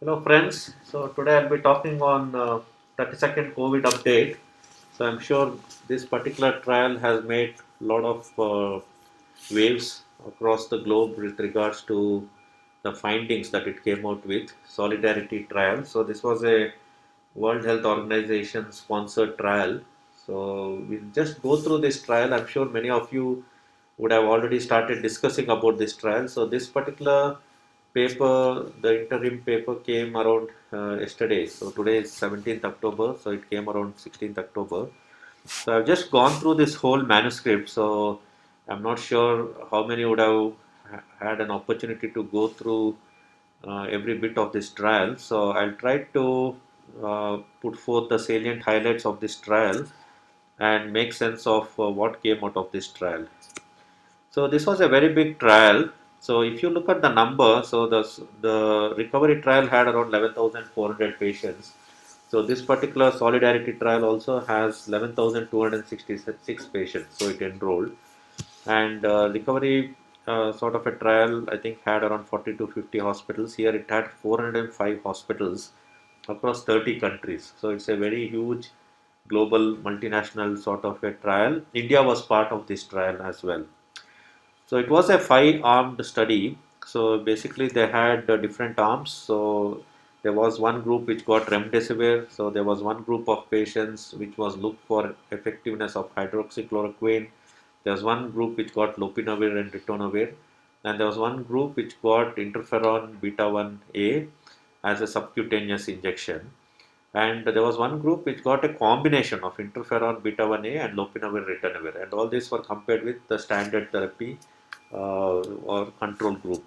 Hello friends, so today I'll be talking on 32nd COVID update. So I'm sure this particular trial has made a lot of waves across the globe with regards to the findings that it came out with, Solidarity trial. So this was a World Health Organization sponsored trial. So we'll just go through this trial. I'm sure many of you would have already started discussing about this trial. So this particular paper, the interim paper came around yesterday. So today is 17th October. So it came around 16th October. So I've just gone through this whole manuscript. So I'm not sure how many would have had an opportunity to go through every bit of this trial. So I'll try to put forth the salient highlights of this trial and make sense of what came out of this trial. So this was a very big trial. So if you look at the number, so the recovery trial had around 11,400 patients. So this particular solidarity trial also has 11,266 patients. So it enrolled, and recovery sort of a trial I think had around 40 to 50 hospitals. Here it had 405 hospitals across 30 countries. So it's a very huge global multinational sort of a trial. India was part of this trial as well. So it was a five-armed study. So basically, they had different arms. So there was one group which got remdesivir. So there was one group of patients which was looked for effectiveness of hydroxychloroquine. There was one group which got lopinavir and ritonavir, and there was one group which got interferon beta 1A as a subcutaneous injection. And there was one group which got a combination of interferon beta 1A and lopinavir ritonavir, and all these were compared with the standard therapy or control group.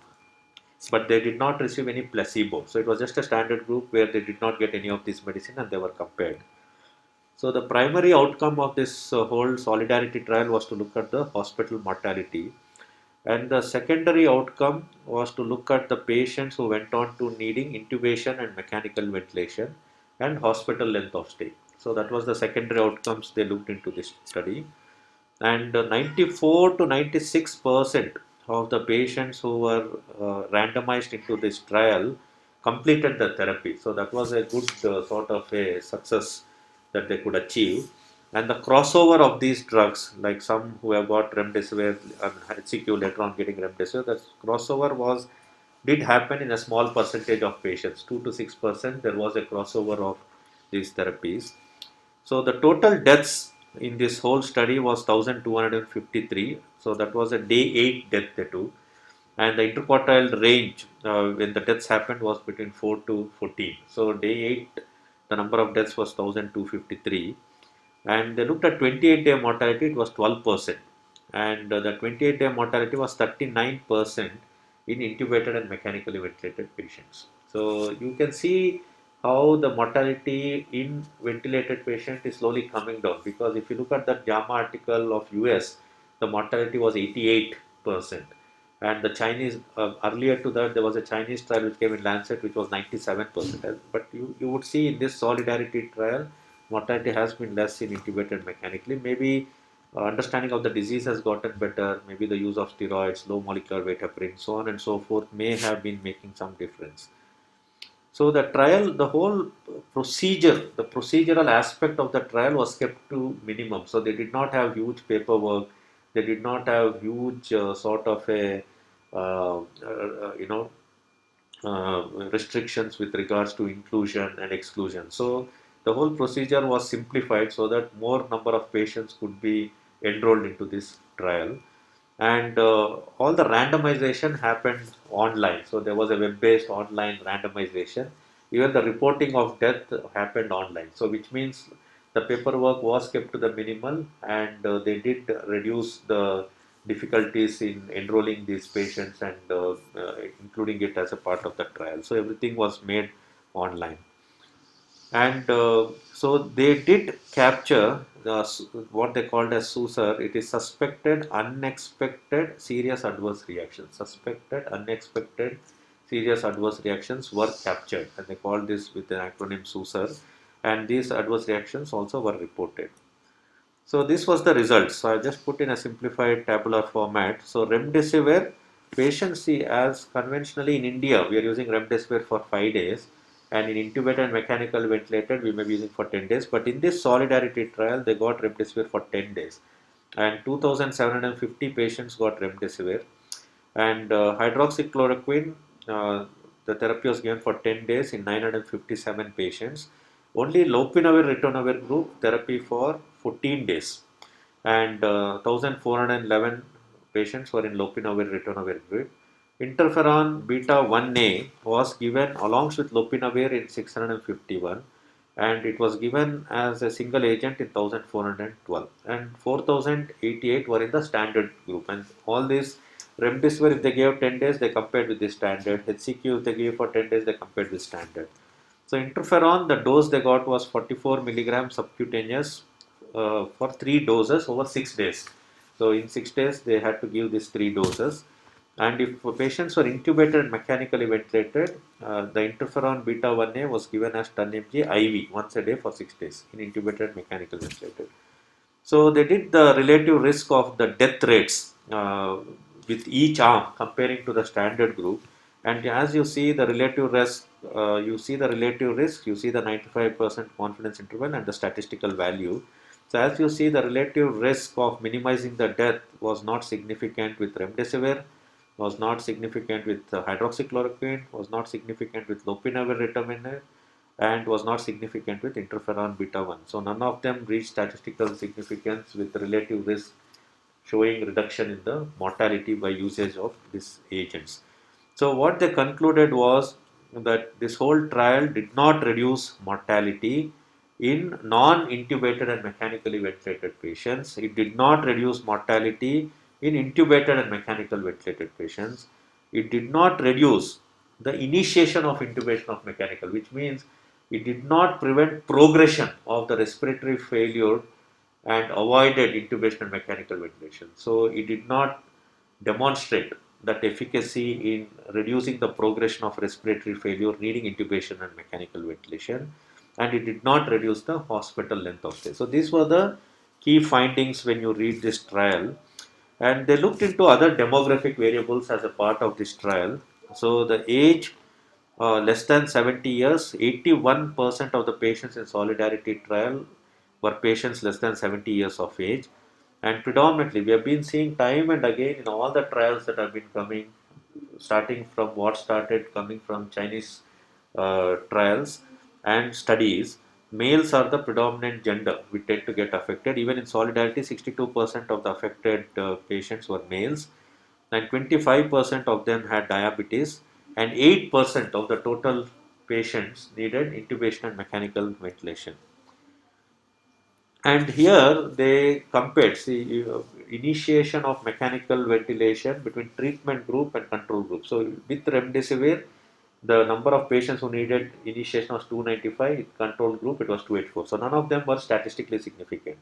But they did not receive any placebo. So it was just a standard group where they did not get any of this medicine and they were compared. So the primary outcome of this whole solidarity trial was to look at the hospital mortality. And the secondary outcome was to look at the patients who went on to needing intubation and mechanical ventilation and hospital length of stay. So that was the secondary outcomes they looked into this study. And 94 to 96% of the patients who were randomized into this trial completed the therapy. So that was a good sort of a success that they could achieve. And the crossover of these drugs, like some who have got remdesivir and HCQ later on getting remdesivir, that crossover was did happen in a small percentage of patients, 2 to 6%. There was a crossover of these therapies. So the total deaths in this whole study was 1,253. So that was a day 8 death they took. And the interquartile range when the deaths happened was between 4 to 14. So day 8, the number of deaths was 1,253. And they looked at 28-day mortality, it was 12%. And the 28-day mortality was 39% in intubated and mechanically ventilated patients. So you can see how the mortality in ventilated patient is slowly coming down, because if you look at that JAMA article of US, the mortality was 88%. And the Chinese, earlier to that, there was a Chinese trial which came in Lancet, which was 97%. But you would see in this solidarity trial, mortality has been less in intubated mechanically. Maybe understanding of the disease has gotten better. Maybe the use of steroids, low molecular weight heparin, so on and so forth, may have been making some difference. So the trial, the whole procedure, the procedural aspect of the trial was kept to minimum. So they did not have huge paperwork. They did not have huge sort of a you know restrictions with regards to inclusion and exclusion. So the whole procedure was simplified so that more number of patients could be enrolled into this trial. And all the randomization happened online. So there was a web-based online randomization. Even the reporting of death happened online. So which means the paperwork was kept to the minimal, and they did reduce the difficulties in enrolling these patients and including it as a part of the trial. So everything was made online. And so they did capture what they called as SUSAR. It is suspected unexpected serious adverse reactions. Suspected unexpected serious adverse reactions were captured, and they called this with the acronym SUSAR. And these adverse reactions also were reported. So this was the result. So I just put in a simplified tabular format. So remdesivir, patients see, as conventionally in India, we are using remdesivir for 5 days. and in intubated and mechanical ventilated, we may be using for 10 days. But in this solidarity trial, they got remdesivir for 10 days. And 2,750 patients got remdesivir. And hydroxychloroquine, uh, the therapy was given for 10 days in 957 patients. Only lopinavir ritonavir group therapy for 14 days. And 1,411 patients were in lopinavir ritonavir group. Interferon beta 1A was given along with lopinavir in 651, and it was given as a single agent in 1,412, and 4,088 were in the standard group. And all these remdesivir, if they gave 10 days, they compared with the standard. HCQ, if they gave for 10 days, they compared with standard. So interferon, the dose they got was 44 milligrams subcutaneous for 3 doses over 6 days. So in 6 days, they had to give these 3 doses. And if patients were intubated and mechanically ventilated, the interferon beta 1A was given as 10 mg IV once a day for 6 days in intubated and mechanical ventilated. So they did the relative risk of the death rates with each arm comparing to the standard group. And as you see the relative risk, you see the 95% confidence interval and the statistical value. So as you see, the relative risk of minimizing the death was not significant with remdesivir, was not significant with hydroxychloroquine, was not significant with lopinavir ritonavir, and was not significant with interferon beta 1. So none of them reached statistical significance with relative risk showing reduction in the mortality by usage of these agents. So what they concluded was that this whole trial did not reduce mortality in non-intubated and mechanically ventilated patients. It did not reduce mortality in intubated and mechanical ventilated patients. It did not reduce the initiation of intubation of mechanical, which means it did not prevent progression of the respiratory failure and avoided intubation and mechanical ventilation. So it did not demonstrate that efficacy in reducing the progression of respiratory failure needing intubation and mechanical ventilation, and it did not reduce the hospital length of stay. So these were the key findings when you read this trial. And they looked into other demographic variables as a part of this trial. So the age less than 70 years, 81% of the patients in solidarity trial were patients less than 70 years of age. And predominantly, we have been seeing time and again in all the trials that have been coming, starting from what started coming from Chinese trials and studies, males are the predominant gender. We tend to get affected. Even in solidarity, 62% of the affected patients were males, and 25% of them had diabetes, and 8% of the total patients needed intubation and mechanical ventilation. And here they compared initiation of mechanical ventilation between treatment group and control group. So with remdesivir, the number of patients who needed initiation was 295. With control group, it was 284. So none of them were statistically significant.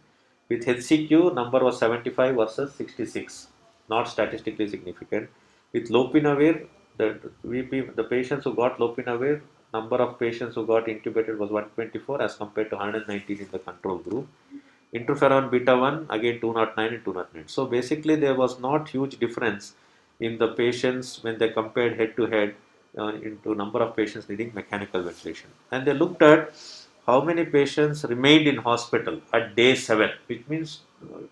With HCQ, number was 75 versus 66, not statistically significant. With lopinavir, the patients who got lopinavir, number of patients who got intubated was 124 as compared to 119 in the control group. Interferon beta 1, again 209 and 209. So basically there was not huge difference in the patients when they compared head to head into number of patients needing mechanical ventilation. And they looked at how many patients remained in hospital at day 7, which means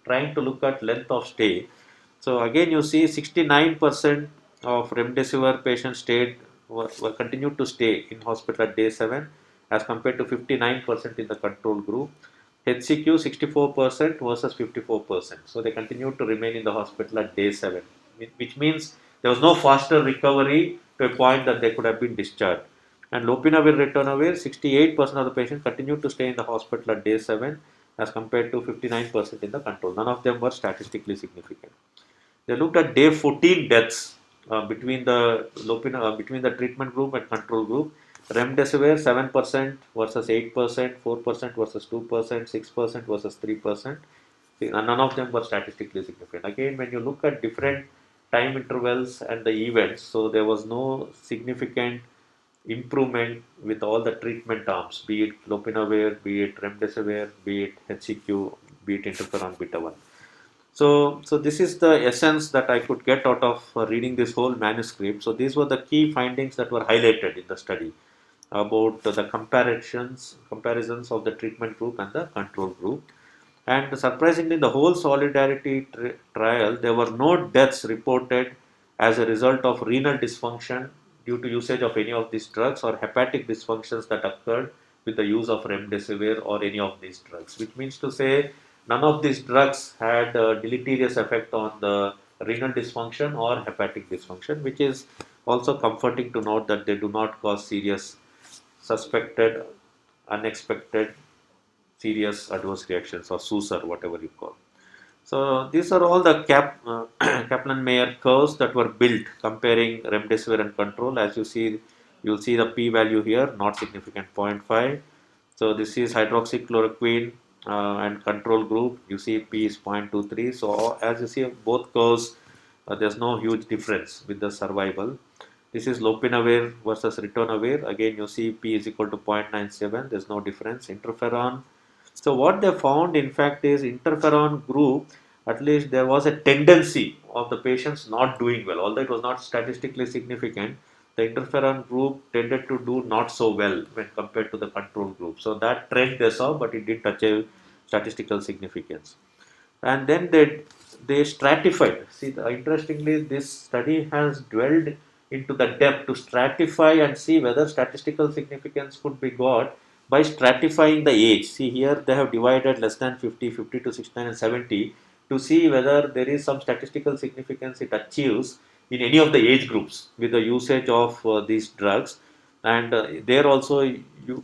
trying to look at length of stay. So again you see 69% of remdesivir patients were continued to stay in hospital at day 7 as compared to 59% in the control group. HCQ 64% versus 54%. So they continued to remain in the hospital at day 7, which means there was no faster recovery to a point that they could have been discharged. And lopinavir ritonavir, 68% of the patients continued to stay in the hospital at day 7 as compared to 59% in the control. None of them were statistically significant. They looked at day 14 deaths between the treatment group and control group. Remdesivir 7% versus 8%, 4% versus 2%, 6% versus 3%. None of them were statistically significant. Again, when you look at different time intervals and the events, so there was no significant improvement with all the treatment arms, be it lopinavir, be it remdesivir, be it HCQ, be it interferon beta 1. So this is the essence that I could get out of reading this whole manuscript. So these were the key findings that were highlighted in the study. about the comparisons of the treatment group and the control group. And surprisingly, the whole solidarity trial, there were no deaths reported as a result of renal dysfunction due to usage of any of these drugs, or hepatic dysfunctions that occurred with the use of remdesivir or any of these drugs, which means to say none of these drugs had a deleterious effect on the renal dysfunction or hepatic dysfunction, which is also comforting to note that they do not cause serious, suspected, unexpected serious adverse reactions, or SUSAR, whatever you call. So these are all the Kaplan-Meier curves that were built comparing remdesivir and control. As you see, you'll see the p-value here, not significant, 0.5. So this is hydroxychloroquine and control group. You see p is 0.23. So as you see, both curves, there's no huge difference with the survival. This is lopinavir versus ritonavir. Again, you see p is equal to 0.97. There's no difference. Interferon. So what they found, in fact, is interferon group, at least there was a tendency of the patients not doing well. Although it was not statistically significant, the interferon group tended to do not so well when compared to the control group. So that trend they saw, but it didn't achieve statistical significance. And then they stratified. See, interestingly, this study has dwelled into the depth to stratify and see whether statistical significance could be got by stratifying the age. See, here they have divided less than 50, 50 to 69 and 70 to see whether there is some statistical significance it achieves in any of the age groups with the usage of these drugs. And there also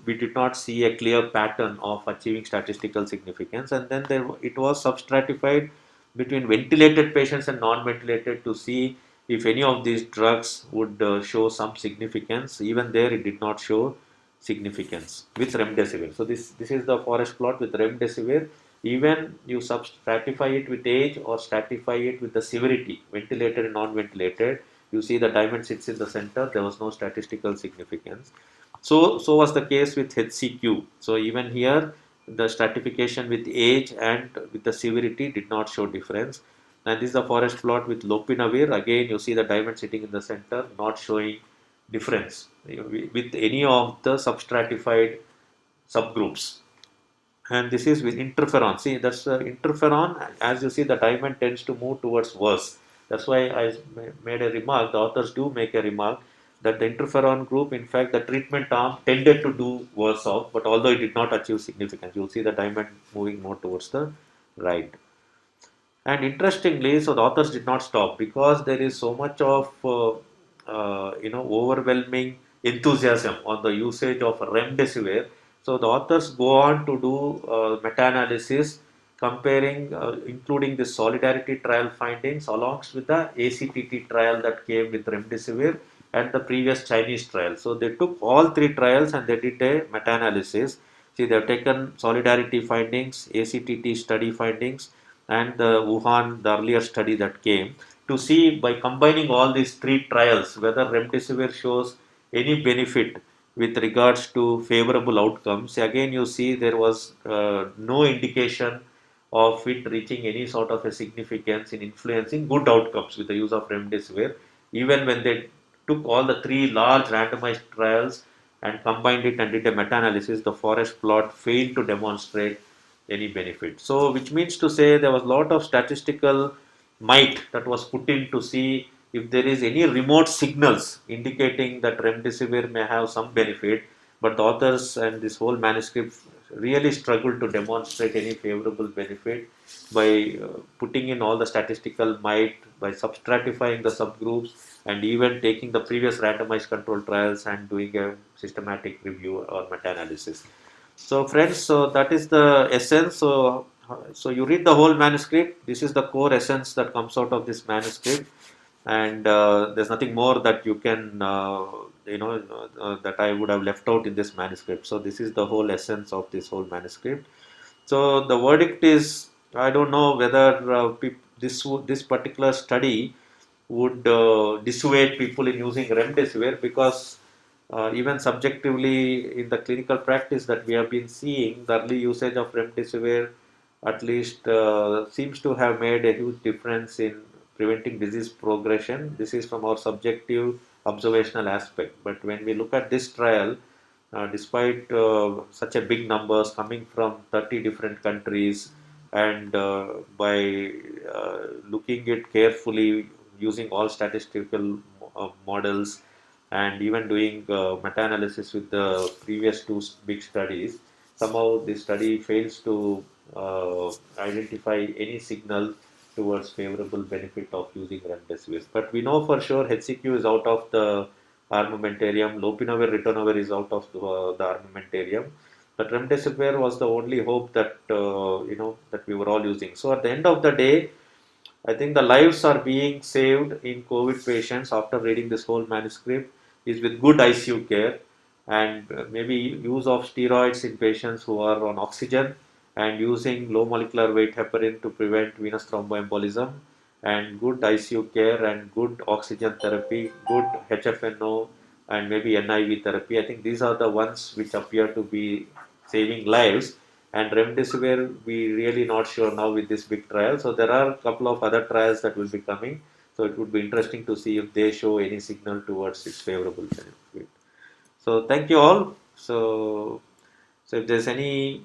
we did not see a clear pattern of achieving statistical significance. And then it was substratified between ventilated patients and non-ventilated to see if any of these drugs would show some significance. Even there it did not show significance with remdesivir. So this is the forest plot with remdesivir. Even you substratify it with age or stratify it with the severity, ventilated and non-ventilated, you see the diamond sits in the center. There was no statistical significance. So was the case with HCQ. So even here, the stratification with age and with the severity did not show difference. And this is the forest plot with lopinavir. Again, you see the diamond sitting in the center, not showing difference with any of the substratified subgroups. And this is with interferon. See, that's interferon. As you see, the diamond tends to move towards worse. That's why I made a remark. The authors do make a remark that the interferon group, in fact, the treatment arm tended to do worse off, but although it did not achieve significance, you'll see the diamond moving more towards the right. And interestingly, so the authors did not stop because there is so much of overwhelming enthusiasm on the usage of remdesivir. So the authors go on to do meta-analysis comparing, including the solidarity trial findings, along with the ACTT trial that came with remdesivir and the previous Chinese trial. So they took all three trials and they did a meta-analysis. See, they have taken solidarity findings, ACTT study findings, and the Wuhan, the earlier study that came, to see by combining all these three trials whether remdesivir shows any benefit with regards to favorable outcomes. Again, you see there was no indication of it reaching any sort of a significance in influencing good outcomes with the use of remdesivir. Even when they took all the three large randomized trials and combined it and did a meta-analysis, the forest plot failed to demonstrate any benefit. So, which means to say there was a lot of statistical might that was put in to see if there is any remote signals indicating that remdesivir may have some benefit, but the authors and this whole manuscript really struggled to demonstrate any favorable benefit by putting in all the statistical might, by substratifying the subgroups, and even taking the previous randomized control trials and doing a systematic review or meta-analysis. So friends, so that is the essence. So you read the whole manuscript. This is the core essence that comes out of this manuscript, and there's nothing more that you can, that I would have left out in this manuscript. So this is the whole essence of this whole manuscript. So the verdict is, I don't know whether this particular study would dissuade people in using remdesivir, because even subjectively in the clinical practice that we have been seeing, the early usage of remdesivir at least seems to have made a huge difference in preventing disease progression. This is from our subjective observational aspect. But when we look at this trial, despite such a big numbers coming from 30 different countries, and by looking it carefully, using all statistical models, and even doing meta-analysis with the previous two big studies, somehow the study fails to identify any signal towards favorable benefit of using remdesivir. But we know for sure HCQ is out of the armamentarium. Lopinavir, ritonavir is out of the armamentarium. But remdesivir was the only hope that that we were all using. So at the end of the day, I think the lives are being saved in COVID patients after reading this whole manuscript is with good ICU care, and maybe use of steroids in patients who are on oxygen, and using low molecular weight heparin to prevent venous thromboembolism, and good ICU care and good oxygen therapy, good HFNO, and maybe NIV therapy. I think these are the ones which appear to be saving lives. And remdesivir, we really not sure now with this big trial. So there are a couple of other trials that will be coming. So it would be interesting to see if they show any signal towards its favorable benefit. So thank you all. So if there's any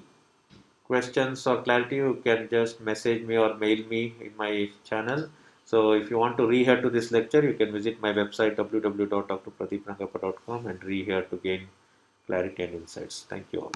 questions or clarity, you can just message me or mail me in my channel. So if you want to rehear to this lecture, you can visit my website www.drpradeeprangappa.com and rehear to gain clarity and insights. Thank you all.